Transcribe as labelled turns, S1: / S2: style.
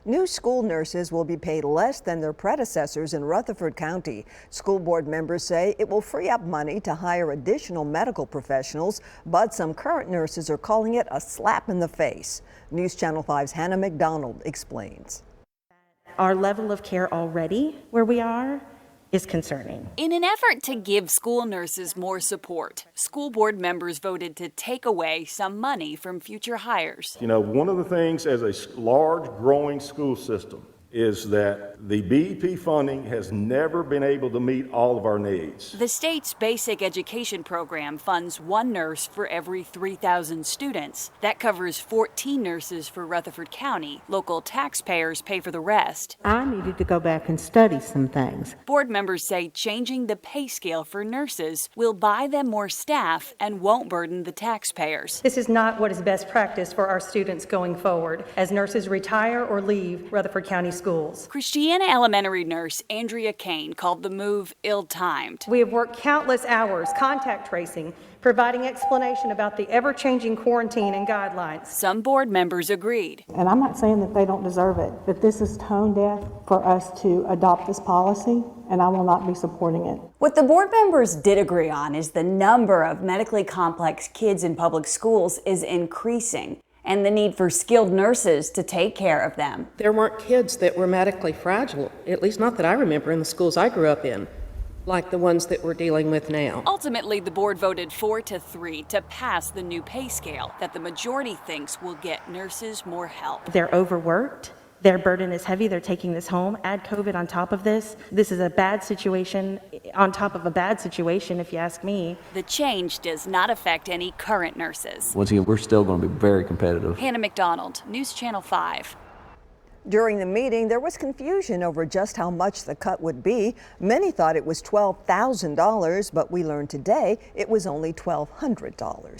S1: New school nurses will be paid less than their predecessors in Rutherford County. School board members say it will free up money to hire additional medical professionals, but some current nurses are calling it a slap in the face. News Channel 5's Hannah McDonald explains.
S2: Our level of care already where we are is concerning.
S3: In an effort to give school nurses more support, school board members voted to take away some money from future hires.
S4: You know, one of the things as a large growing school system is that the BEP funding has never been able to meet all of our needs.
S3: The state's basic education program funds one nurse for every 3,000 students. That covers 14 nurses for Rutherford County. Local taxpayers pay for the rest.
S5: I needed to go back and study some things.
S3: Board members say changing the pay scale for nurses will buy them more staff and won't burden the taxpayers.
S6: This is not what is best practice for our students going forward as nurses retire or leave Rutherford County schools.
S3: Christiana Elementary nurse Andrea Kane called the move ill-timed.
S6: We have worked countless hours contact tracing, providing explanation about the ever-changing quarantine and guidelines.
S3: Some board members agreed.
S5: And I'm not saying that they don't deserve it, but this is tone deaf for us to adopt this policy, and I will not be supporting it.
S7: What the board members did agree on is the number of medically complex kids in public schools is increasing, and the need for skilled nurses to take care of them.
S8: There weren't kids that were medically fragile, at least not that I remember in the schools I grew up in, like the ones that we're dealing with now.
S3: Ultimately, the board voted 4-3 to pass the new pay scale that the majority thinks will get nurses more help.
S2: They're overworked. Their burden is heavy. They're taking this home. Add COVID on top of this. This is a bad situation on top of a bad situation, if you ask me.
S3: The change does not affect any current nurses.
S9: Once again, we're still going to be very competitive.
S3: Hannah McDonald, News Channel 5.
S1: During the meeting, there was confusion over just how much the cut would be. Many thought it was $12,000, but we learned today it was only $1,200.